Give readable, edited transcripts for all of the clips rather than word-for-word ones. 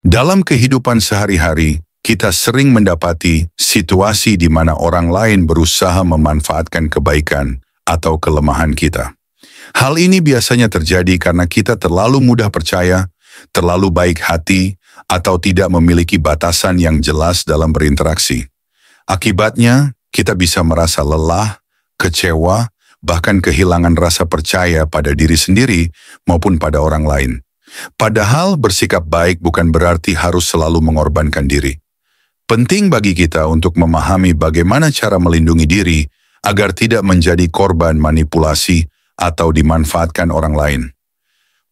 Dalam kehidupan sehari-hari, kita sering mendapati situasi di mana orang lain berusaha memanfaatkan kebaikan atau kelemahan kita. Hal ini biasanya terjadi karena kita terlalu mudah percaya, terlalu baik hati, atau tidak memiliki batasan yang jelas dalam berinteraksi. Akibatnya, kita bisa merasa lelah, kecewa, bahkan kehilangan rasa percaya pada diri sendiri maupun pada orang lain. Padahal bersikap baik bukan berarti harus selalu mengorbankan diri. Penting bagi kita untuk memahami bagaimana cara melindungi diri agar tidak menjadi korban manipulasi atau dimanfaatkan orang lain.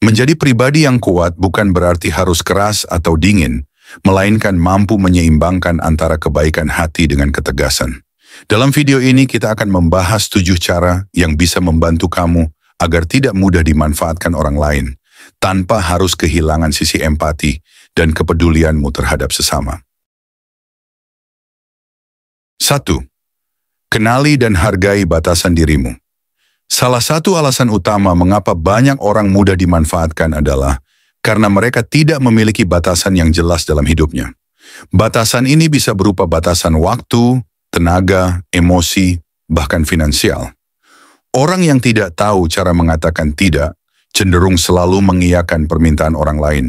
Menjadi pribadi yang kuat bukan berarti harus keras atau dingin, melainkan mampu menyeimbangkan antara kebaikan hati dengan ketegasan. Dalam video ini kita akan membahas 7 cara yang bisa membantu kamu agar tidak mudah dimanfaatkan orang lain, tanpa harus kehilangan sisi empati dan kepedulianmu terhadap sesama. 1. Kenali dan hargai batasan dirimu. Salah satu alasan utama mengapa banyak orang mudah dimanfaatkan adalah karena mereka tidak memiliki batasan yang jelas dalam hidupnya. Batasan ini bisa berupa batasan waktu, tenaga, emosi, bahkan finansial. Orang yang tidak tahu cara mengatakan tidak cenderung selalu mengiyakan permintaan orang lain,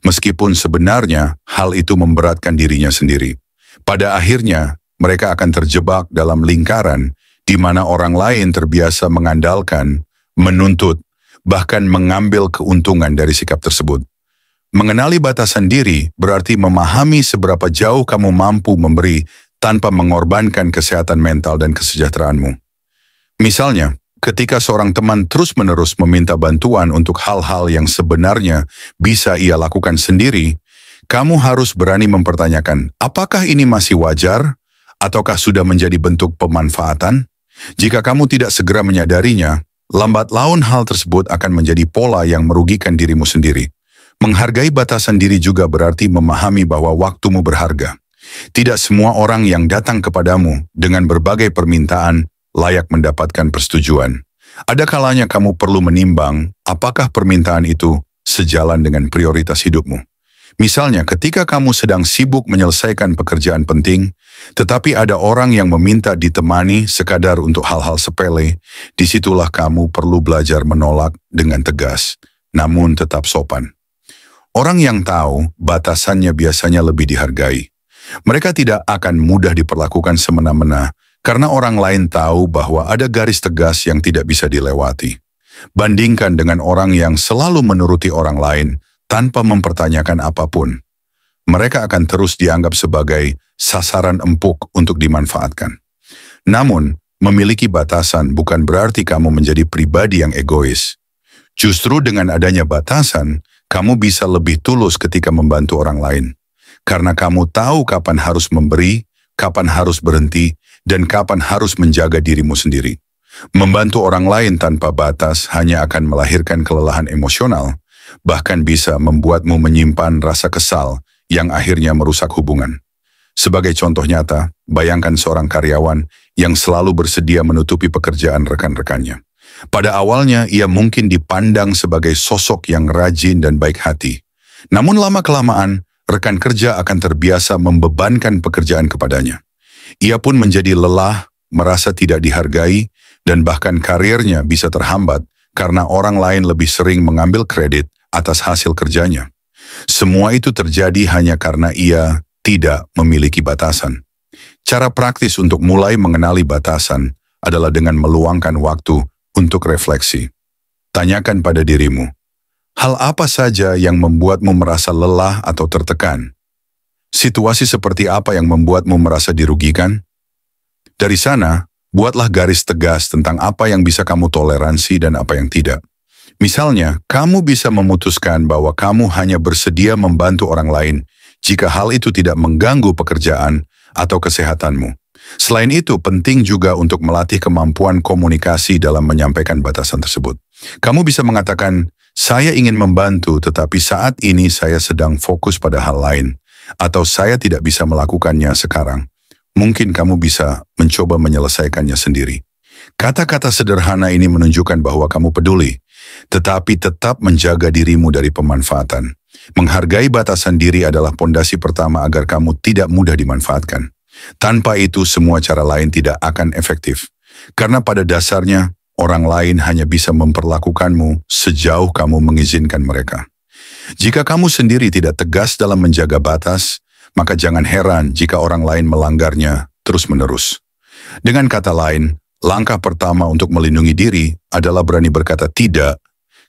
meskipun sebenarnya hal itu memberatkan dirinya sendiri. Pada akhirnya, mereka akan terjebak dalam lingkaran di mana orang lain terbiasa mengandalkan, menuntut, bahkan mengambil keuntungan dari sikap tersebut. Mengenali batasan diri berarti memahami seberapa jauh kamu mampu memberi tanpa mengorbankan kesehatan mental dan kesejahteraanmu. Misalnya, ketika seorang teman terus-menerus meminta bantuan untuk hal-hal yang sebenarnya bisa ia lakukan sendiri, kamu harus berani mempertanyakan, apakah ini masih wajar, ataukah sudah menjadi bentuk pemanfaatan? Jika kamu tidak segera menyadarinya, lambat laun hal tersebut akan menjadi pola yang merugikan dirimu sendiri. Menghargai batasan diri juga berarti memahami bahwa waktumu berharga. Tidak semua orang yang datang kepadamu dengan berbagai permintaan layak mendapatkan persetujuan. Ada kalanya kamu perlu menimbang apakah permintaan itu sejalan dengan prioritas hidupmu. Misalnya, ketika kamu sedang sibuk menyelesaikan pekerjaan penting, tetapi ada orang yang meminta ditemani sekadar untuk hal-hal sepele, disitulah kamu perlu belajar menolak dengan tegas, namun tetap sopan. Orang yang tahu batasannya biasanya lebih dihargai. Mereka tidak akan mudah diperlakukan semena-mena, karena orang lain tahu bahwa ada garis tegas yang tidak bisa dilewati. Bandingkan dengan orang yang selalu menuruti orang lain tanpa mempertanyakan apapun. Mereka akan terus dianggap sebagai sasaran empuk untuk dimanfaatkan. Namun, memiliki batasan bukan berarti kamu menjadi pribadi yang egois. Justru dengan adanya batasan, kamu bisa lebih tulus ketika membantu orang lain. Karena kamu tahu kapan harus memberi, kapan harus berhenti, dan kapan harus menjaga dirimu sendiri. Membantu orang lain tanpa batas hanya akan melahirkan kelelahan emosional, bahkan bisa membuatmu menyimpan rasa kesal yang akhirnya merusak hubungan. Sebagai contoh nyata, bayangkan seorang karyawan yang selalu bersedia menutupi pekerjaan rekan-rekannya. Pada awalnya, ia mungkin dipandang sebagai sosok yang rajin dan baik hati. Namun lama-kelamaan, rekan kerja akan terbiasa membebankan pekerjaan kepadanya. Ia pun menjadi lelah, merasa tidak dihargai, dan bahkan karirnya bisa terhambat karena orang lain lebih sering mengambil kredit atas hasil kerjanya. Semua itu terjadi hanya karena ia tidak memiliki batasan. Cara praktis untuk mulai mengenali batasan adalah dengan meluangkan waktu untuk refleksi. Tanyakan pada dirimu, hal apa saja yang membuatmu merasa lelah atau tertekan? Situasi seperti apa yang membuatmu merasa dirugikan? Dari sana, buatlah garis tegas tentang apa yang bisa kamu toleransi dan apa yang tidak. Misalnya, kamu bisa memutuskan bahwa kamu hanya bersedia membantu orang lain jika hal itu tidak mengganggu pekerjaan atau kesehatanmu. Selain itu, penting juga untuk melatih kemampuan komunikasi dalam menyampaikan batasan tersebut. Kamu bisa mengatakan, saya ingin membantu tetapi saat ini saya sedang fokus pada hal lain, atau saya tidak bisa melakukannya sekarang. Mungkin kamu bisa mencoba menyelesaikannya sendiri. Kata-kata sederhana ini menunjukkan bahwa kamu peduli, tetapi tetap menjaga dirimu dari pemanfaatan. Menghargai batasan diri adalah pondasi pertama agar kamu tidak mudah dimanfaatkan. Tanpa itu, semua cara lain tidak akan efektif. Karena pada dasarnya, orang lain hanya bisa memperlakukanmu sejauh kamu mengizinkan mereka. Jika kamu sendiri tidak tegas dalam menjaga batas, maka jangan heran jika orang lain melanggarnya terus-menerus. Dengan kata lain, langkah pertama untuk melindungi diri adalah berani berkata tidak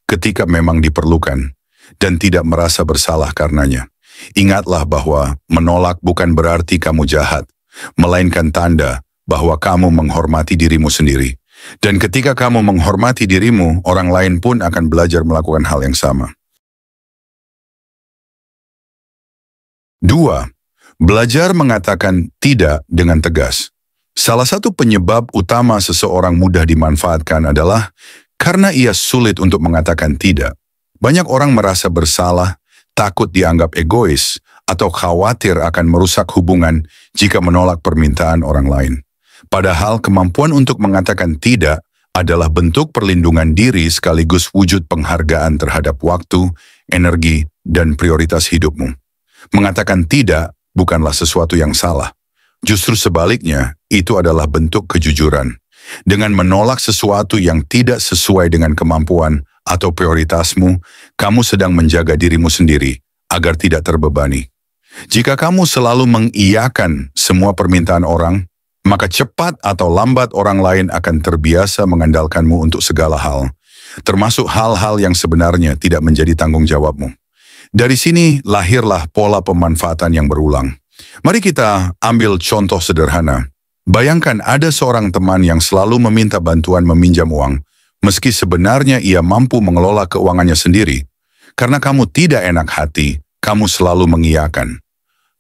ketika memang diperlukan dan tidak merasa bersalah karenanya. Ingatlah bahwa menolak bukan berarti kamu jahat, melainkan tanda bahwa kamu menghormati dirimu sendiri. Dan ketika kamu menghormati dirimu, orang lain pun akan belajar melakukan hal yang sama. 2. Belajar mengatakan tidak dengan tegas. Salah satu penyebab utama seseorang mudah dimanfaatkan adalah karena ia sulit untuk mengatakan tidak. Banyak orang merasa bersalah, takut dianggap egois, atau khawatir akan merusak hubungan jika menolak permintaan orang lain. Padahal kemampuan untuk mengatakan tidak adalah bentuk perlindungan diri sekaligus wujud penghargaan terhadap waktu, energi, dan prioritas hidupmu. Mengatakan tidak bukanlah sesuatu yang salah. Justru sebaliknya, itu adalah bentuk kejujuran. Dengan menolak sesuatu yang tidak sesuai dengan kemampuan atau prioritasmu, kamu sedang menjaga dirimu sendiri agar tidak terbebani. Jika kamu selalu mengiyakan semua permintaan orang, maka cepat atau lambat orang lain akan terbiasa mengandalkanmu untuk segala hal, termasuk hal-hal yang sebenarnya tidak menjadi tanggung jawabmu. Dari sini lahirlah pola pemanfaatan yang berulang. Mari kita ambil contoh sederhana. Bayangkan ada seorang teman yang selalu meminta bantuan meminjam uang, meski sebenarnya ia mampu mengelola keuangannya sendiri. Karena kamu tidak enak hati, kamu selalu mengiyakan.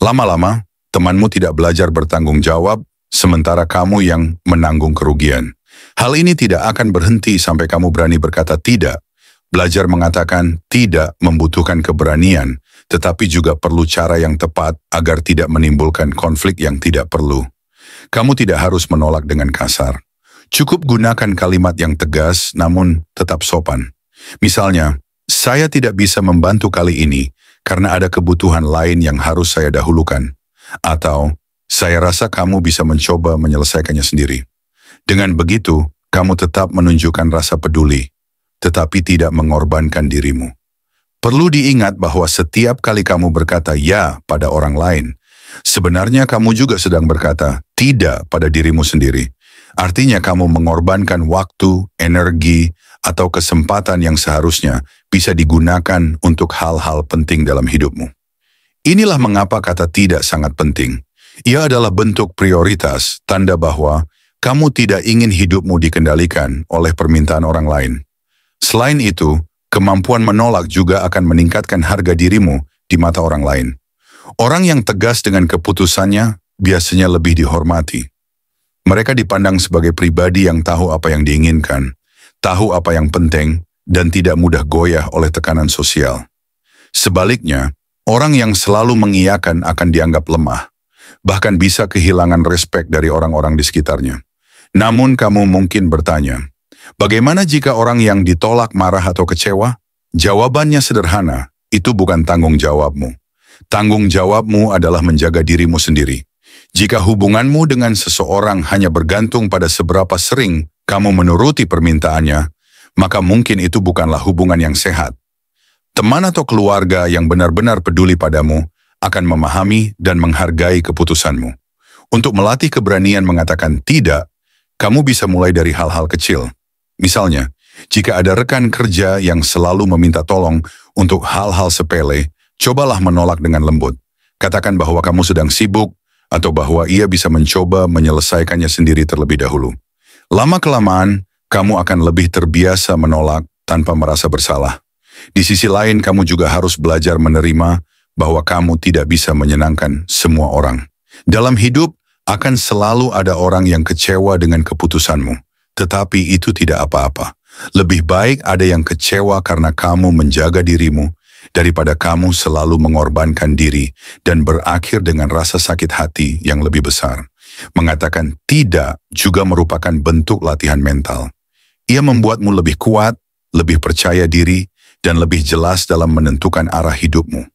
Lama-lama, temanmu tidak belajar bertanggung jawab, sementara kamu yang menanggung kerugian. Hal ini tidak akan berhenti sampai kamu berani berkata tidak. Belajar mengatakan tidak membutuhkan keberanian, tetapi juga perlu cara yang tepat agar tidak menimbulkan konflik yang tidak perlu. Kamu tidak harus menolak dengan kasar. Cukup gunakan kalimat yang tegas namun tetap sopan. Misalnya, saya tidak bisa membantu kali ini karena ada kebutuhan lain yang harus saya dahulukan. Atau, saya rasa kamu bisa mencoba menyelesaikannya sendiri. Dengan begitu, kamu tetap menunjukkan rasa peduli, tetapi tidak mengorbankan dirimu. Perlu diingat bahwa setiap kali kamu berkata ya pada orang lain, sebenarnya kamu juga sedang berkata tidak pada dirimu sendiri. Artinya kamu mengorbankan waktu, energi, atau kesempatan yang seharusnya bisa digunakan untuk hal-hal penting dalam hidupmu. Inilah mengapa kata tidak sangat penting. Ia adalah bentuk prioritas, tanda bahwa kamu tidak ingin hidupmu dikendalikan oleh permintaan orang lain. Selain itu, kemampuan menolak juga akan meningkatkan harga dirimu di mata orang lain. Orang yang tegas dengan keputusannya biasanya lebih dihormati. Mereka dipandang sebagai pribadi yang tahu apa yang diinginkan, tahu apa yang penting, dan tidak mudah goyah oleh tekanan sosial. Sebaliknya, orang yang selalu mengiyakan akan dianggap lemah, bahkan bisa kehilangan respek dari orang-orang di sekitarnya. Namun kamu mungkin bertanya, bagaimana jika orang yang ditolak marah atau kecewa? Jawabannya sederhana, itu bukan tanggung jawabmu. Tanggung jawabmu adalah menjaga dirimu sendiri. Jika hubunganmu dengan seseorang hanya bergantung pada seberapa sering kamu menuruti permintaannya, maka mungkin itu bukanlah hubungan yang sehat. Teman atau keluarga yang benar-benar peduli padamu akan memahami dan menghargai keputusanmu. Untuk melatih keberanian mengatakan tidak, kamu bisa mulai dari hal-hal kecil. Misalnya, jika ada rekan kerja yang selalu meminta tolong untuk hal-hal sepele, cobalah menolak dengan lembut. Katakan bahwa kamu sedang sibuk, atau bahwa ia bisa mencoba menyelesaikannya sendiri terlebih dahulu. Lama-kelamaan, kamu akan lebih terbiasa menolak tanpa merasa bersalah. Di sisi lain, kamu juga harus belajar menerima bahwa kamu tidak bisa menyenangkan semua orang. Dalam hidup, akan selalu ada orang yang kecewa dengan keputusanmu. Tetapi itu tidak apa-apa. Lebih baik ada yang kecewa karena kamu menjaga dirimu, daripada kamu selalu mengorbankan diri dan berakhir dengan rasa sakit hati yang lebih besar. Mengatakan tidak juga merupakan bentuk latihan mental. Ia membuatmu lebih kuat, lebih percaya diri, dan lebih jelas dalam menentukan arah hidupmu.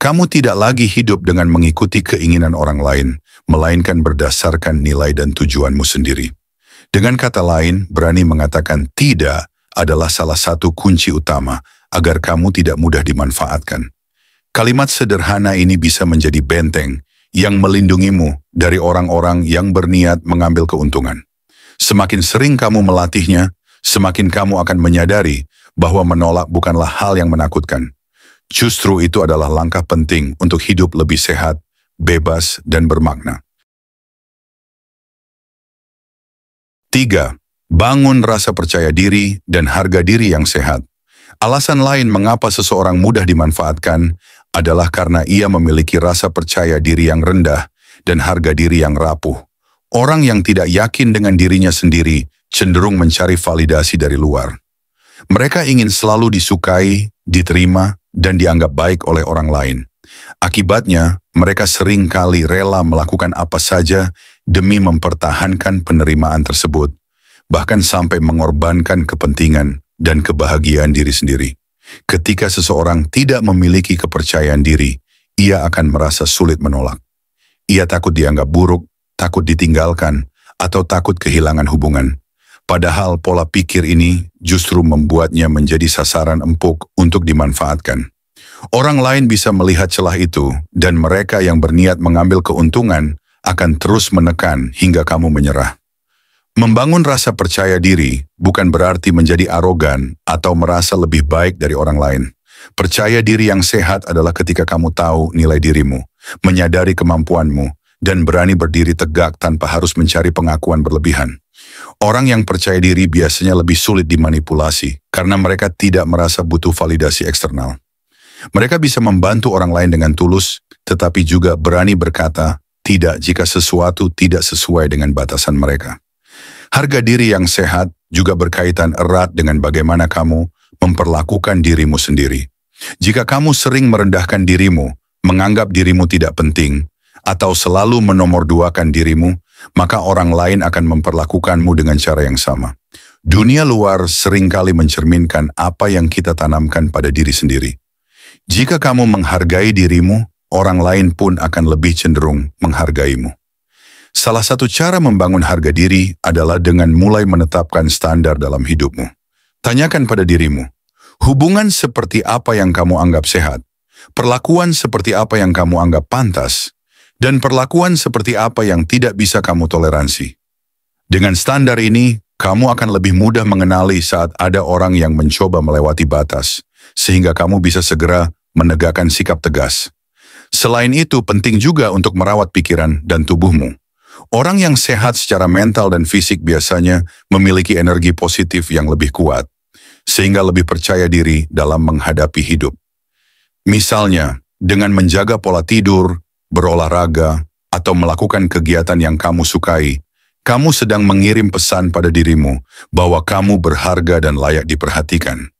Kamu tidak lagi hidup dengan mengikuti keinginan orang lain, melainkan berdasarkan nilai dan tujuanmu sendiri. Dengan kata lain, berani mengatakan tidak adalah salah satu kunci utama agar kamu tidak mudah dimanfaatkan. Kalimat sederhana ini bisa menjadi benteng yang melindungimu dari orang-orang yang berniat mengambil keuntungan. Semakin sering kamu melatihnya, semakin kamu akan menyadari bahwa menolak bukanlah hal yang menakutkan. Justru itu adalah langkah penting untuk hidup lebih sehat, bebas, dan bermakna. 3. Bangun rasa percaya diri dan harga diri yang sehat. Alasan lain mengapa seseorang mudah dimanfaatkan adalah karena ia memiliki rasa percaya diri yang rendah dan harga diri yang rapuh. Orang yang tidak yakin dengan dirinya sendiri cenderung mencari validasi dari luar. Mereka ingin selalu disukai, diterima, dan dianggap baik oleh orang lain. Akibatnya, mereka sering kali rela melakukan apa saja demi mempertahankan penerimaan tersebut, bahkan sampai mengorbankan kepentingan dan kebahagiaan diri sendiri. Ketika seseorang tidak memiliki kepercayaan diri, ia akan merasa sulit menolak. Ia takut dianggap buruk, takut ditinggalkan, atau takut kehilangan hubungan. Padahal pola pikir ini justru membuatnya menjadi sasaran empuk untuk dimanfaatkan. Orang lain bisa melihat celah itu, dan mereka yang berniat mengambil keuntungan akan terus menekan hingga kamu menyerah. Membangun rasa percaya diri bukan berarti menjadi arogan atau merasa lebih baik dari orang lain. Percaya diri yang sehat adalah ketika kamu tahu nilai dirimu, menyadari kemampuanmu, dan berani berdiri tegak tanpa harus mencari pengakuan berlebihan. Orang yang percaya diri biasanya lebih sulit dimanipulasi karena mereka tidak merasa butuh validasi eksternal. Mereka bisa membantu orang lain dengan tulus, tetapi juga berani berkata tidak jika sesuatu tidak sesuai dengan batasan mereka. Harga diri yang sehat juga berkaitan erat dengan bagaimana kamu memperlakukan dirimu sendiri. Jika kamu sering merendahkan dirimu, menganggap dirimu tidak penting, atau selalu menomorduakan dirimu, maka orang lain akan memperlakukanmu dengan cara yang sama. Dunia luar seringkali mencerminkan apa yang kita tanamkan pada diri sendiri. Jika kamu menghargai dirimu, orang lain pun akan lebih cenderung menghargaimu. Salah satu cara membangun harga diri adalah dengan mulai menetapkan standar dalam hidupmu. Tanyakan pada dirimu, hubungan seperti apa yang kamu anggap sehat? Perlakuan seperti apa yang kamu anggap pantas? Dan perlakuan seperti apa yang tidak bisa kamu toleransi? Dengan standar ini, kamu akan lebih mudah mengenali saat ada orang yang mencoba melewati batas, sehingga kamu bisa segera menegakkan sikap tegas. Selain itu, penting juga untuk merawat pikiran dan tubuhmu. Orang yang sehat secara mental dan fisik biasanya memiliki energi positif yang lebih kuat, sehingga lebih percaya diri dalam menghadapi hidup. Misalnya, dengan menjaga pola tidur, berolahraga, atau melakukan kegiatan yang kamu sukai, kamu sedang mengirim pesan pada dirimu bahwa kamu berharga dan layak diperhatikan.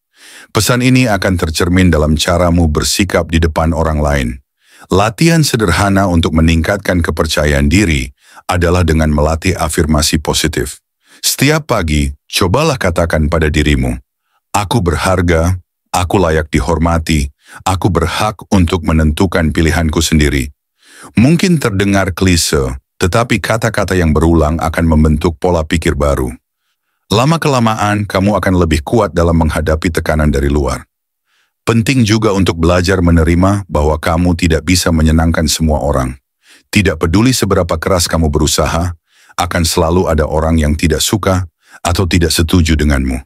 Pesan ini akan tercermin dalam caramu bersikap di depan orang lain. Latihan sederhana untuk meningkatkan kepercayaan diri adalah dengan melatih afirmasi positif. Setiap pagi, cobalah katakan pada dirimu, aku berharga, aku layak dihormati, aku berhak untuk menentukan pilihanku sendiri. Mungkin terdengar klise, tetapi kata-kata yang berulang akan membentuk pola pikir baru. Lama-kelamaan, kamu akan lebih kuat dalam menghadapi tekanan dari luar. Penting juga untuk belajar menerima bahwa kamu tidak bisa menyenangkan semua orang. Tidak peduli seberapa keras kamu berusaha, akan selalu ada orang yang tidak suka atau tidak setuju denganmu.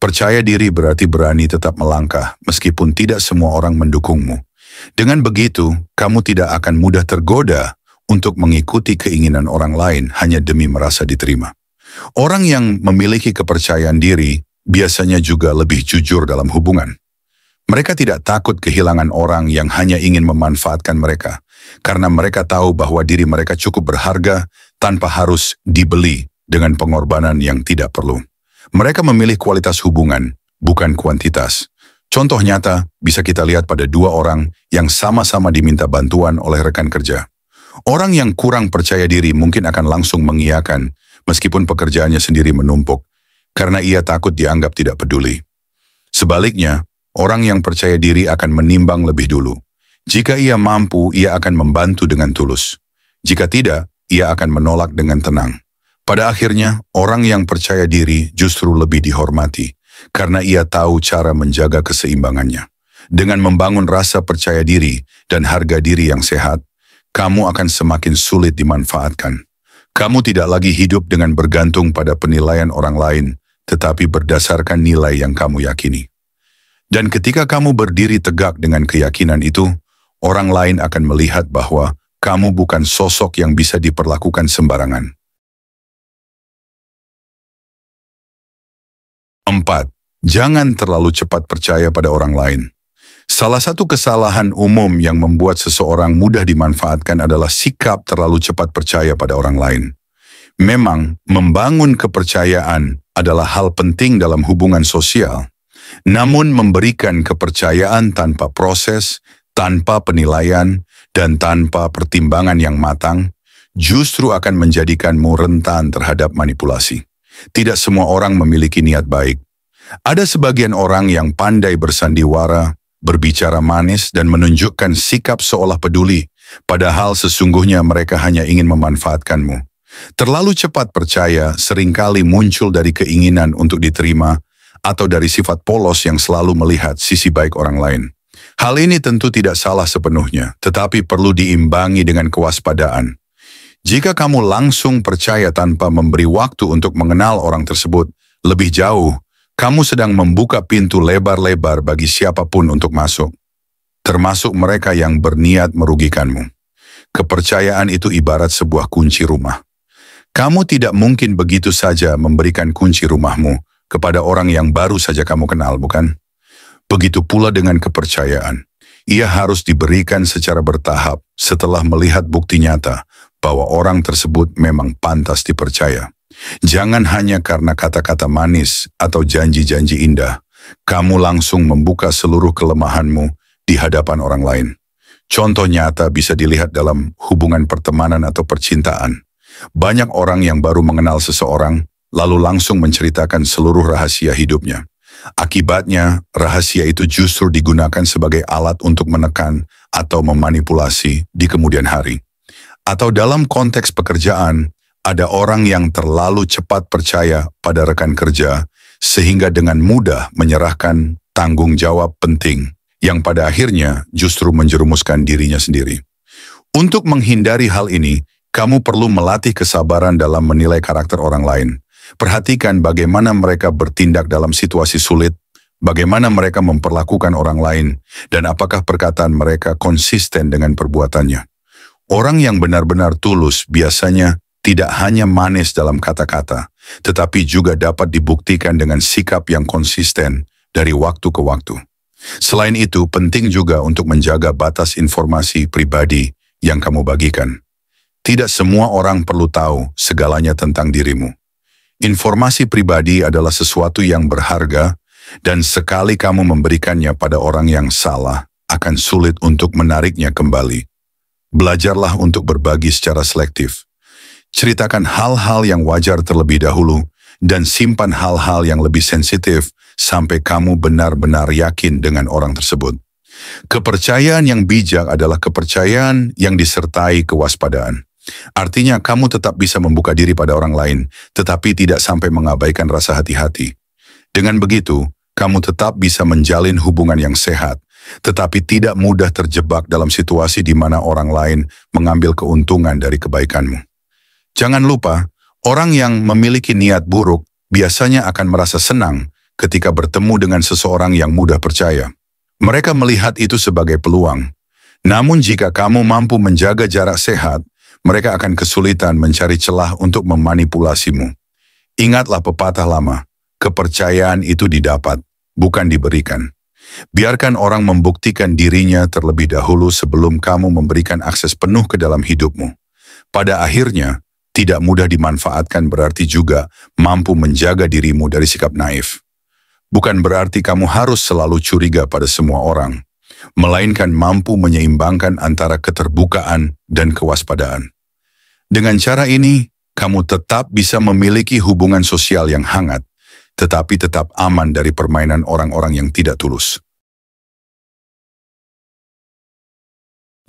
Percaya diri berarti berani tetap melangkah meskipun tidak semua orang mendukungmu. Dengan begitu, kamu tidak akan mudah tergoda untuk mengikuti keinginan orang lain hanya demi merasa diterima. Orang yang memiliki kepercayaan diri biasanya juga lebih jujur dalam hubungan. Mereka tidak takut kehilangan orang yang hanya ingin memanfaatkan mereka, karena mereka tahu bahwa diri mereka cukup berharga tanpa harus dibeli dengan pengorbanan yang tidak perlu. Mereka memilih kualitas hubungan, bukan kuantitas. Contoh nyata bisa kita lihat pada dua orang yang sama-sama diminta bantuan oleh rekan kerja. Orang yang kurang percaya diri mungkin akan langsung mengiyakan meskipun pekerjaannya sendiri menumpuk, karena ia takut dianggap tidak peduli. Sebaliknya, Orang yang percaya diri akan menimbang lebih dulu. Jika ia mampu, ia akan membantu dengan tulus. Jika tidak, ia akan menolak dengan tenang. Pada akhirnya, orang yang percaya diri justru lebih dihormati, karena ia tahu cara menjaga keseimbangannya. Dengan membangun rasa percaya diri dan harga diri yang sehat, kamu akan semakin sulit dimanfaatkan. Kamu tidak lagi hidup dengan bergantung pada penilaian orang lain, tetapi berdasarkan nilai yang kamu yakini. Dan ketika kamu berdiri tegak dengan keyakinan itu, orang lain akan melihat bahwa kamu bukan sosok yang bisa diperlakukan sembarangan. 4. Jangan terlalu cepat percaya pada orang lain. Salah satu kesalahan umum yang membuat seseorang mudah dimanfaatkan adalah sikap terlalu cepat percaya pada orang lain. Memang, membangun kepercayaan adalah hal penting dalam hubungan sosial. Namun memberikan kepercayaan tanpa proses, tanpa penilaian, dan tanpa pertimbangan yang matang, justru akan menjadikanmu rentan terhadap manipulasi. Tidak semua orang memiliki niat baik. Ada sebagian orang yang pandai bersandiwara, berbicara manis, dan menunjukkan sikap seolah peduli, padahal sesungguhnya mereka hanya ingin memanfaatkanmu. Terlalu cepat percaya seringkali muncul dari keinginan untuk diterima, atau dari sifat polos yang selalu melihat sisi baik orang lain. Hal ini tentu tidak salah sepenuhnya, tetapi perlu diimbangi dengan kewaspadaan. Jika kamu langsung percaya tanpa memberi waktu untuk mengenal orang tersebut lebih jauh, kamu sedang membuka pintu lebar-lebar bagi siapapun untuk masuk, termasuk mereka yang berniat merugikanmu. Kepercayaan itu ibarat sebuah kunci rumah. Kamu tidak mungkin begitu saja memberikan kunci rumahmu kepada orang yang baru saja kamu kenal, bukan? Begitu pula dengan kepercayaan. Ia harus diberikan secara bertahap setelah melihat bukti nyata bahwa orang tersebut memang pantas dipercaya. Jangan hanya karena kata-kata manis atau janji-janji indah, kamu langsung membuka seluruh kelemahanmu di hadapan orang lain. Contoh nyata bisa dilihat dalam hubungan pertemanan atau percintaan. Banyak orang yang baru mengenal seseorang, lalu langsung menceritakan seluruh rahasia hidupnya. Akibatnya, rahasia itu justru digunakan sebagai alat untuk menekan atau memanipulasi di kemudian hari. Atau dalam konteks pekerjaan, ada orang yang terlalu cepat percaya pada rekan kerja, sehingga dengan mudah menyerahkan tanggung jawab penting, yang pada akhirnya justru menjerumuskan dirinya sendiri. Untuk menghindari hal ini, kamu perlu melatih kesabaran dalam menilai karakter orang lain. Perhatikan bagaimana mereka bertindak dalam situasi sulit, bagaimana mereka memperlakukan orang lain, dan apakah perkataan mereka konsisten dengan perbuatannya. Orang yang benar-benar tulus biasanya tidak hanya manis dalam kata-kata, tetapi juga dapat dibuktikan dengan sikap yang konsisten dari waktu ke waktu. Selain itu, penting juga untuk menjaga batas informasi pribadi yang kamu bagikan. Tidak semua orang perlu tahu segalanya tentang dirimu. Informasi pribadi adalah sesuatu yang berharga, dan sekali kamu memberikannya pada orang yang salah, akan sulit untuk menariknya kembali. Belajarlah untuk berbagi secara selektif. Ceritakan hal-hal yang wajar terlebih dahulu, dan simpan hal-hal yang lebih sensitif sampai kamu benar-benar yakin dengan orang tersebut. Kepercayaan yang bijak adalah kepercayaan yang disertai kewaspadaan. Artinya kamu tetap bisa membuka diri pada orang lain, tetapi tidak sampai mengabaikan rasa hati-hati. Dengan begitu, kamu tetap bisa menjalin hubungan yang sehat, tetapi tidak mudah terjebak dalam situasi di mana orang lain mengambil keuntungan dari kebaikanmu. Jangan lupa, orang yang memiliki niat buruk biasanya akan merasa senang ketika bertemu dengan seseorang yang mudah percaya. Mereka melihat itu sebagai peluang. Namun jika kamu mampu menjaga jarak sehat, mereka akan kesulitan mencari celah untuk memanipulasimu. Ingatlah pepatah lama, kepercayaan itu didapat, bukan diberikan. Biarkan orang membuktikan dirinya terlebih dahulu sebelum kamu memberikan akses penuh ke dalam hidupmu. Pada akhirnya, tidak mudah dimanfaatkan berarti juga mampu menjaga dirimu dari sikap naif. Bukan berarti kamu harus selalu curiga pada semua orang, melainkan mampu menyeimbangkan antara keterbukaan dan kewaspadaan. Dengan cara ini, kamu tetap bisa memiliki hubungan sosial yang hangat, tetapi tetap aman dari permainan orang-orang yang tidak tulus.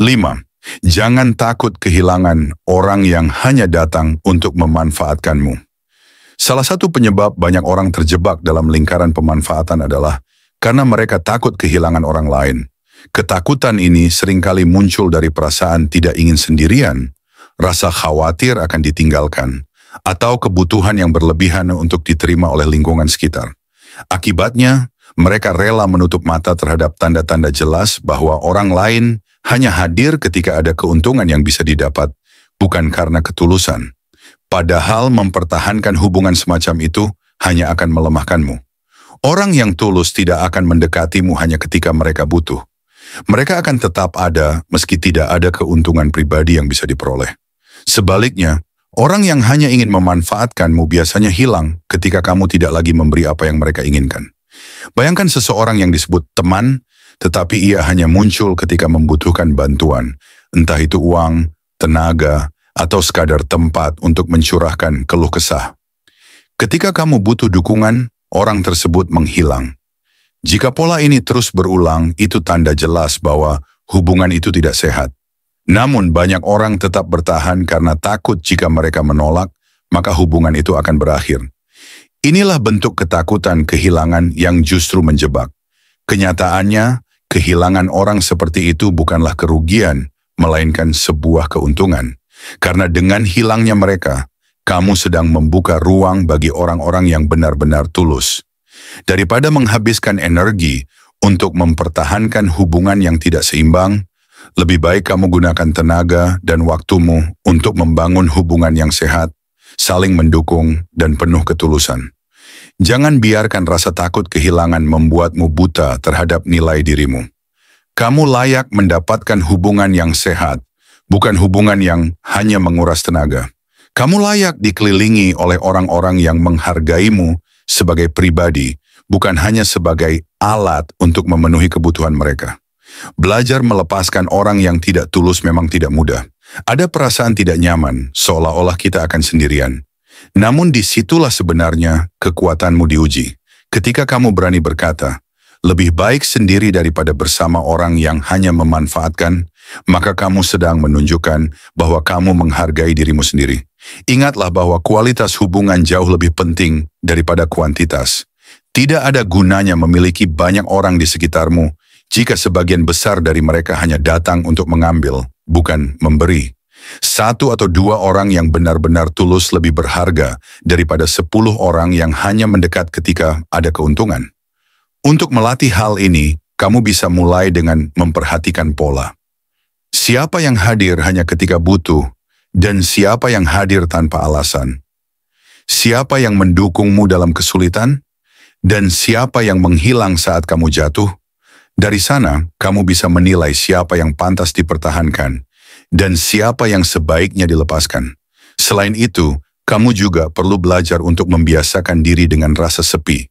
5. Jangan takut kehilangan orang yang hanya datang untuk memanfaatkanmu. Salah satu penyebab banyak orang terjebak dalam lingkaran pemanfaatan adalah karena mereka takut kehilangan orang lain. Ketakutan ini seringkali muncul dari perasaan tidak ingin sendirian, rasa khawatir akan ditinggalkan, atau kebutuhan yang berlebihan untuk diterima oleh lingkungan sekitar. Akibatnya, mereka rela menutup mata terhadap tanda-tanda jelas bahwa orang lain hanya hadir ketika ada keuntungan yang bisa didapat, bukan karena ketulusan. Padahal mempertahankan hubungan semacam itu hanya akan melemahkanmu. Orang yang tulus tidak akan mendekatimu hanya ketika mereka butuh. Mereka akan tetap ada meski tidak ada keuntungan pribadi yang bisa diperoleh. Sebaliknya, orang yang hanya ingin memanfaatkanmu biasanya hilang ketika kamu tidak lagi memberi apa yang mereka inginkan. Bayangkan seseorang yang disebut teman, tetapi ia hanya muncul ketika membutuhkan bantuan, entah itu uang, tenaga, atau sekadar tempat untuk mencurahkan keluh kesah. Ketika kamu butuh dukungan, orang tersebut menghilang. Jika pola ini terus berulang, itu tanda jelas bahwa hubungan itu tidak sehat. Namun banyak orang tetap bertahan karena takut jika mereka menolak, maka hubungan itu akan berakhir. Inilah bentuk ketakutan kehilangan yang justru menjebak. Kenyataannya, kehilangan orang seperti itu bukanlah kerugian, melainkan sebuah keuntungan. Karena dengan hilangnya mereka, kamu sedang membuka ruang bagi orang-orang yang benar-benar tulus. Daripada menghabiskan energi untuk mempertahankan hubungan yang tidak seimbang, lebih baik kamu gunakan tenaga dan waktumu untuk membangun hubungan yang sehat, saling mendukung, dan penuh ketulusan. Jangan biarkan rasa takut kehilangan membuatmu buta terhadap nilai dirimu. Kamu layak mendapatkan hubungan yang sehat, bukan hubungan yang hanya menguras tenaga. Kamu layak dikelilingi oleh orang-orang yang menghargaimu sebagai pribadi, bukan hanya sebagai alat untuk memenuhi kebutuhan mereka. Belajar melepaskan orang yang tidak tulus memang tidak mudah. Ada perasaan tidak nyaman, seolah-olah kita akan sendirian. Namun disitulah sebenarnya kekuatanmu diuji. Ketika kamu berani berkata, lebih baik sendiri daripada bersama orang yang hanya memanfaatkan, maka kamu sedang menunjukkan bahwa kamu menghargai dirimu sendiri. Ingatlah bahwa kualitas hubungan jauh lebih penting daripada kuantitas. Tidak ada gunanya memiliki banyak orang di sekitarmu jika sebagian besar dari mereka hanya datang untuk mengambil, bukan memberi. 1 atau 2 orang yang benar-benar tulus lebih berharga daripada 10 orang yang hanya mendekat ketika ada keuntungan. Untuk melatih hal ini, kamu bisa mulai dengan memperhatikan pola. Siapa yang hadir hanya ketika butuh, dan siapa yang hadir tanpa alasan? Siapa yang mendukungmu dalam kesulitan? Dan siapa yang menghilang saat kamu jatuh? Dari sana, kamu bisa menilai siapa yang pantas dipertahankan dan siapa yang sebaiknya dilepaskan. Selain itu, kamu juga perlu belajar untuk membiasakan diri dengan rasa sepi.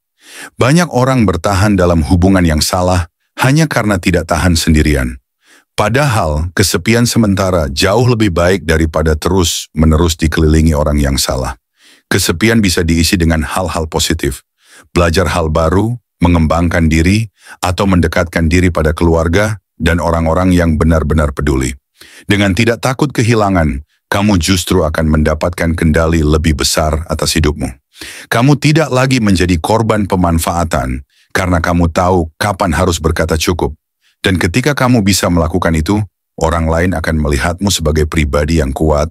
Banyak orang bertahan dalam hubungan yang salah hanya karena tidak tahan sendirian. Padahal, kesepian sementara jauh lebih baik daripada terus-menerus dikelilingi orang yang salah. Kesepian bisa diisi dengan hal-hal positif. Belajar hal baru, mengembangkan diri, atau mendekatkan diri pada keluarga dan orang-orang yang benar-benar peduli. Dengan tidak takut kehilangan, kamu justru akan mendapatkan kendali lebih besar atas hidupmu. Kamu tidak lagi menjadi korban pemanfaatan karena kamu tahu kapan harus berkata cukup. Dan ketika kamu bisa melakukan itu, orang lain akan melihatmu sebagai pribadi yang kuat,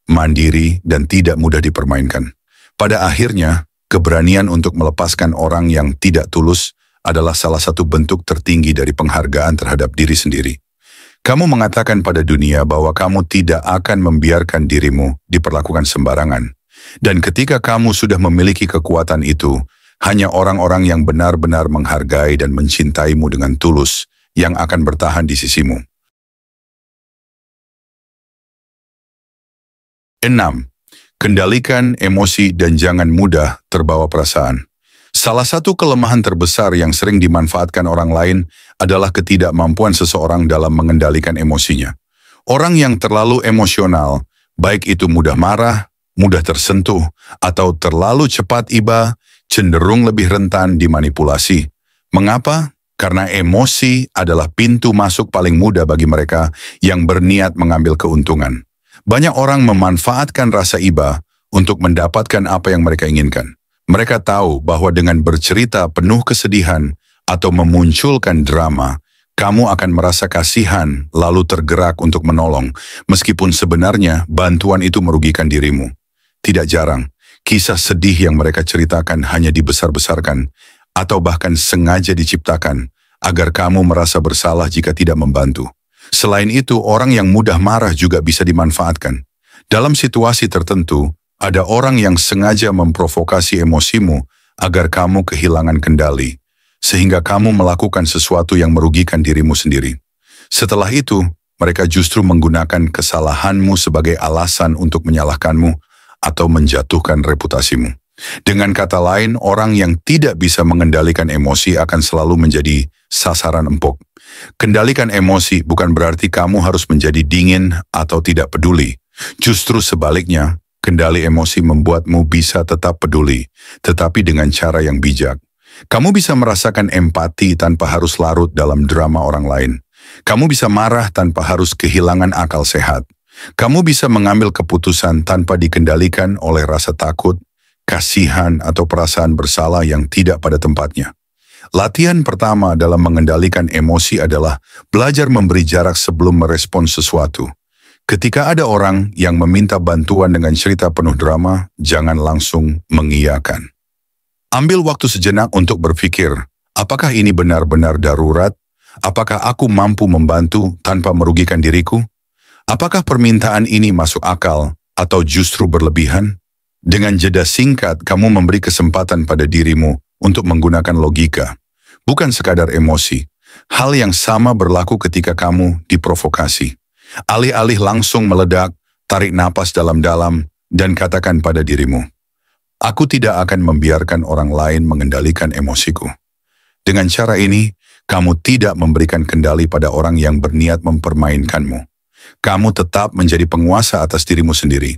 mandiri, dan tidak mudah dipermainkan. Pada akhirnya, keberanian untuk melepaskan orang yang tidak tulus adalah salah satu bentuk tertinggi dari penghargaan terhadap diri sendiri. Kamu mengatakan pada dunia bahwa kamu tidak akan membiarkan dirimu diperlakukan sembarangan. Dan ketika kamu sudah memiliki kekuatan itu, hanya orang-orang yang benar-benar menghargai dan mencintaimu dengan tulus yang akan bertahan di sisimu. 6. Kendalikan emosi dan jangan mudah terbawa perasaan. Salah satu kelemahan terbesar yang sering dimanfaatkan orang lain adalah ketidakmampuan seseorang dalam mengendalikan emosinya. Orang yang terlalu emosional, baik itu mudah marah, mudah tersentuh, atau terlalu cepat iba, cenderung lebih rentan dimanipulasi. Mengapa? Karena emosi adalah pintu masuk paling mudah bagi mereka yang berniat mengambil keuntungan. Banyak orang memanfaatkan rasa iba untuk mendapatkan apa yang mereka inginkan. Mereka tahu bahwa dengan bercerita penuh kesedihan atau memunculkan drama, kamu akan merasa kasihan lalu tergerak untuk menolong, meskipun sebenarnya bantuan itu merugikan dirimu. Tidak jarang, kisah sedih yang mereka ceritakan hanya dibesar-besarkan atau bahkan sengaja diciptakan agar kamu merasa bersalah jika tidak membantu. Selain itu, orang yang mudah marah juga bisa dimanfaatkan. Dalam situasi tertentu, ada orang yang sengaja memprovokasi emosimu agar kamu kehilangan kendali, sehingga kamu melakukan sesuatu yang merugikan dirimu sendiri. Setelah itu, mereka justru menggunakan kesalahanmu sebagai alasan untuk menyalahkanmu atau menjatuhkan reputasimu. Dengan kata lain, orang yang tidak bisa mengendalikan emosi akan selalu menjadi sasaran empuk. Kendalikan emosi bukan berarti kamu harus menjadi dingin atau tidak peduli. Justru sebaliknya, kendali emosi membuatmu bisa tetap peduli, tetapi dengan cara yang bijak. Kamu bisa merasakan empati tanpa harus larut dalam drama orang lain. Kamu bisa marah tanpa harus kehilangan akal sehat. Kamu bisa mengambil keputusan tanpa dikendalikan oleh rasa takut, kasihan, atau perasaan bersalah yang tidak pada tempatnya. Latihan pertama dalam mengendalikan emosi adalah belajar memberi jarak sebelum merespons sesuatu. Ketika ada orang yang meminta bantuan dengan cerita penuh drama, jangan langsung mengiyakan. Ambil waktu sejenak untuk berpikir, apakah ini benar-benar darurat? Apakah aku mampu membantu tanpa merugikan diriku? Apakah permintaan ini masuk akal atau justru berlebihan? Dengan jeda singkat, kamu memberi kesempatan pada dirimu untuk menggunakan logika, bukan sekadar emosi. Hal yang sama berlaku ketika kamu diprovokasi. Alih-alih langsung meledak, tarik napas dalam-dalam dan katakan pada dirimu, aku tidak akan membiarkan orang lain mengendalikan emosiku. Dengan cara ini, kamu tidak memberikan kendali pada orang yang berniat mempermainkanmu. Kamu tetap menjadi penguasa atas dirimu sendiri.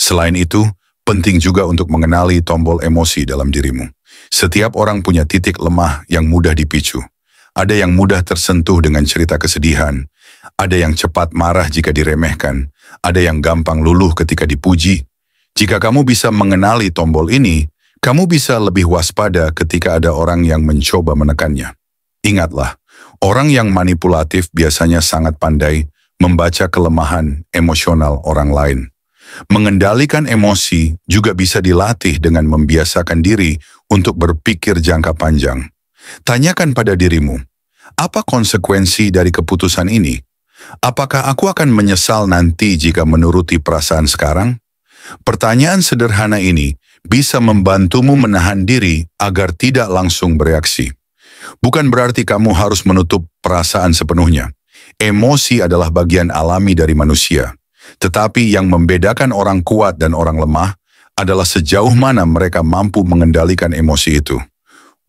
Selain itu, penting juga untuk mengenali tombol emosi dalam dirimu. Setiap orang punya titik lemah yang mudah dipicu. Ada yang mudah tersentuh dengan cerita kesedihan. Ada yang cepat marah jika diremehkan. Ada yang gampang luluh ketika dipuji. Jika kamu bisa mengenali tombol ini, kamu bisa lebih waspada ketika ada orang yang mencoba menekannya. Ingatlah, orang yang manipulatif biasanya sangat pandai membaca kelemahan emosional orang lain. Mengendalikan emosi juga bisa dilatih dengan membiasakan diri untuk berpikir jangka panjang. Tanyakan pada dirimu, apa konsekuensi dari keputusan ini? Apakah aku akan menyesal nanti jika menuruti perasaan sekarang? Pertanyaan sederhana ini bisa membantumu menahan diri agar tidak langsung bereaksi. Bukan berarti kamu harus menutup perasaan sepenuhnya. Emosi adalah bagian alami dari manusia. Tetapi yang membedakan orang kuat dan orang lemah adalah sejauh mana mereka mampu mengendalikan emosi itu.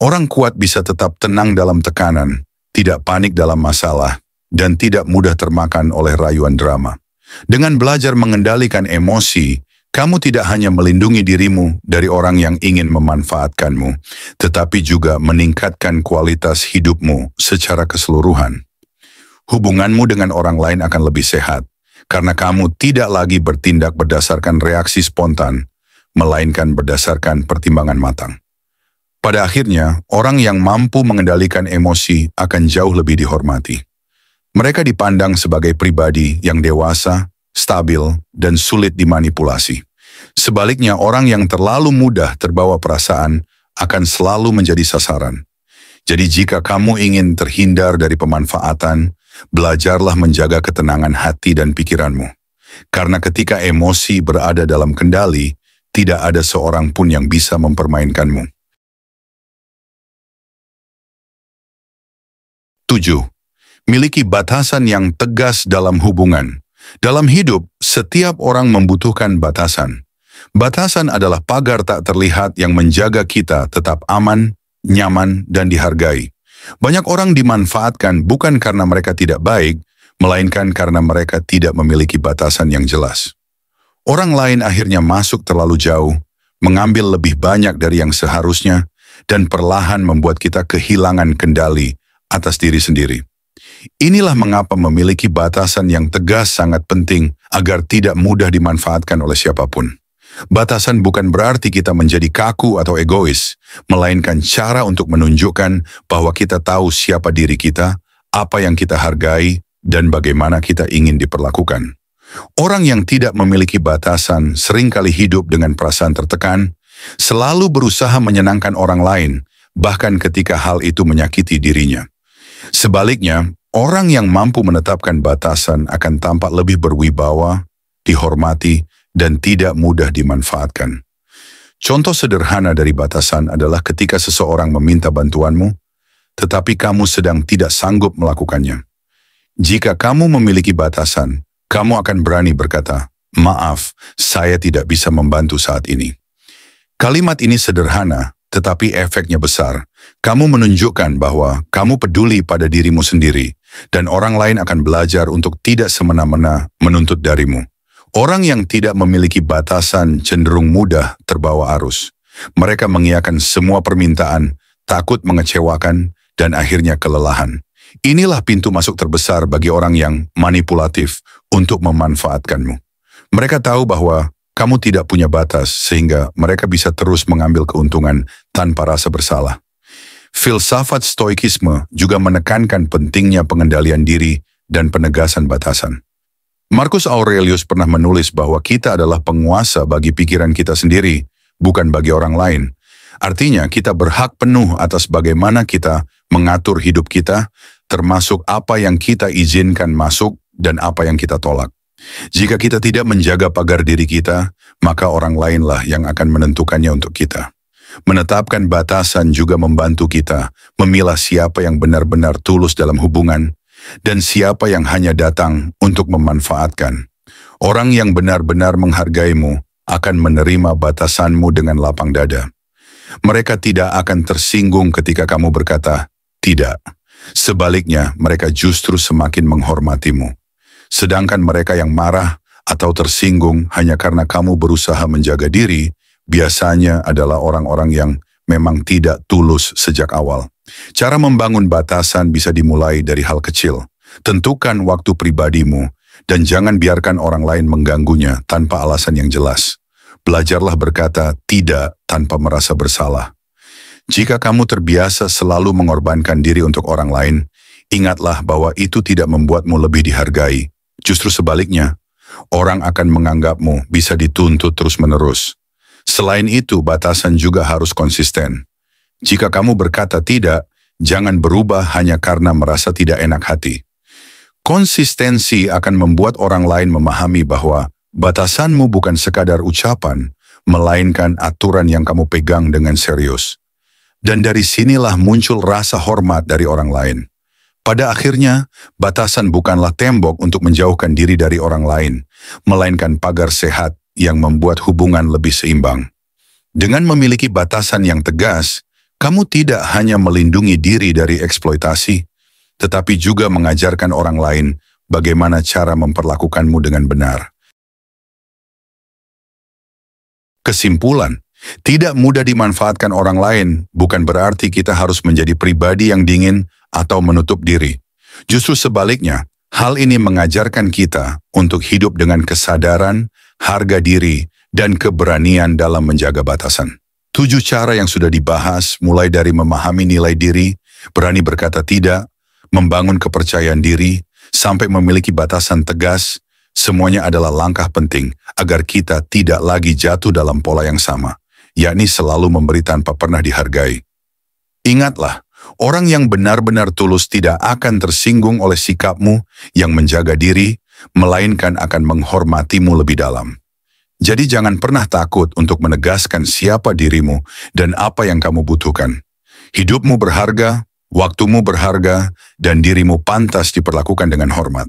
Orang kuat bisa tetap tenang dalam tekanan, tidak panik dalam masalah, dan tidak mudah termakan oleh rayuan drama. Dengan belajar mengendalikan emosi, kamu tidak hanya melindungi dirimu dari orang yang ingin memanfaatkanmu, tetapi juga meningkatkan kualitas hidupmu secara keseluruhan. Hubunganmu dengan orang lain akan lebih sehat, karena kamu tidak lagi bertindak berdasarkan reaksi spontan, melainkan berdasarkan pertimbangan matang. Pada akhirnya, orang yang mampu mengendalikan emosi akan jauh lebih dihormati. Mereka dipandang sebagai pribadi yang dewasa, stabil, dan sulit dimanipulasi. Sebaliknya, orang yang terlalu mudah terbawa perasaan akan selalu menjadi sasaran. Jadi jika kamu ingin terhindar dari pemanfaatan, belajarlah menjaga ketenangan hati dan pikiranmu. Karena ketika emosi berada dalam kendali, tidak ada seorang pun yang bisa mempermainkanmu. 7. Miliki batasan yang tegas dalam hubungan. Dalam hidup, setiap orang membutuhkan batasan. Batasan adalah pagar tak terlihat yang menjaga kita tetap aman, nyaman, dan dihargai. Banyak orang dimanfaatkan bukan karena mereka tidak baik, melainkan karena mereka tidak memiliki batasan yang jelas. Orang lain akhirnya masuk terlalu jauh, mengambil lebih banyak dari yang seharusnya, dan perlahan membuat kita kehilangan kendali atas diri sendiri. Inilah mengapa memiliki batasan yang tegas sangat penting agar tidak mudah dimanfaatkan oleh siapapun. Batasan bukan berarti kita menjadi kaku atau egois, melainkan cara untuk menunjukkan bahwa kita tahu siapa diri kita, apa yang kita hargai, dan bagaimana kita ingin diperlakukan. Orang yang tidak memiliki batasan seringkali hidup dengan perasaan tertekan, selalu berusaha menyenangkan orang lain, bahkan ketika hal itu menyakiti dirinya. Sebaliknya, orang yang mampu menetapkan batasan akan tampak lebih berwibawa, dihormati, dan tidak mudah dimanfaatkan. Contoh sederhana dari batasan adalah ketika seseorang meminta bantuanmu, tetapi kamu sedang tidak sanggup melakukannya. Jika kamu memiliki batasan, kamu akan berani berkata, "Maaf, saya tidak bisa membantu saat ini." Kalimat ini sederhana, tetapi efeknya besar. Kamu menunjukkan bahwa kamu peduli pada dirimu sendiri, dan orang lain akan belajar untuk tidak semena-mena menuntut darimu. Orang yang tidak memiliki batasan cenderung mudah terbawa arus. Mereka mengiyakan semua permintaan, takut mengecewakan, dan akhirnya kelelahan. Inilah pintu masuk terbesar bagi orang yang manipulatif untuk memanfaatkanmu. Mereka tahu bahwa kamu tidak punya batas sehingga mereka bisa terus mengambil keuntungan tanpa rasa bersalah. Filsafat Stoikisme juga menekankan pentingnya pengendalian diri dan penegasan batasan. Marcus Aurelius pernah menulis bahwa kita adalah penguasa bagi pikiran kita sendiri, bukan bagi orang lain. Artinya kita berhak penuh atas bagaimana kita mengatur hidup kita, termasuk apa yang kita izinkan masuk dan apa yang kita tolak. Jika kita tidak menjaga pagar diri kita, maka orang lainlah yang akan menentukannya untuk kita. Menetapkan batasan juga membantu kita memilah siapa yang benar-benar tulus dalam hubungan, dan siapa yang hanya datang untuk memanfaatkan. Orang yang benar-benar menghargaimu akan menerima batasanmu dengan lapang dada. Mereka tidak akan tersinggung ketika kamu berkata, "Tidak." Sebaliknya, mereka justru semakin menghormatimu. Sedangkan mereka yang marah atau tersinggung hanya karena kamu berusaha menjaga diri, biasanya adalah orang-orang yang memang tidak tulus sejak awal. Cara membangun batasan bisa dimulai dari hal kecil. Tentukan waktu pribadimu dan jangan biarkan orang lain mengganggunya tanpa alasan yang jelas. Belajarlah berkata tidak tanpa merasa bersalah. Jika kamu terbiasa selalu mengorbankan diri untuk orang lain, ingatlah bahwa itu tidak membuatmu lebih dihargai. Justru sebaliknya, orang akan menganggapmu bisa dituntut terus-menerus. Selain itu, batasan juga harus konsisten. Jika kamu berkata tidak, jangan berubah hanya karena merasa tidak enak hati. Konsistensi akan membuat orang lain memahami bahwa batasanmu bukan sekadar ucapan, melainkan aturan yang kamu pegang dengan serius. Dan dari sinilah muncul rasa hormat dari orang lain. Pada akhirnya, batasan bukanlah tembok untuk menjauhkan diri dari orang lain, melainkan pagar sehat yang membuat hubungan lebih seimbang. Dengan memiliki batasan yang tegas, kamu tidak hanya melindungi diri dari eksploitasi, tetapi juga mengajarkan orang lain bagaimana cara memperlakukanmu dengan benar. Kesimpulan, tidak mudah dimanfaatkan orang lain bukan berarti kita harus menjadi pribadi yang dingin atau menutup diri. Justru sebaliknya, hal ini mengajarkan kita untuk hidup dengan kesadaran, harga diri, dan keberanian dalam menjaga batasan. 7 cara yang sudah dibahas mulai dari memahami nilai diri, berani berkata tidak, membangun kepercayaan diri, sampai memiliki batasan tegas, semuanya adalah langkah penting agar kita tidak lagi jatuh dalam pola yang sama, yakni selalu memberi tanpa pernah dihargai. Ingatlah, orang yang benar-benar tulus tidak akan tersinggung oleh sikapmu yang menjaga diri, melainkan akan menghormatimu lebih dalam. Jadi jangan pernah takut untuk menegaskan siapa dirimu dan apa yang kamu butuhkan. Hidupmu berharga, waktumu berharga, dan dirimu pantas diperlakukan dengan hormat.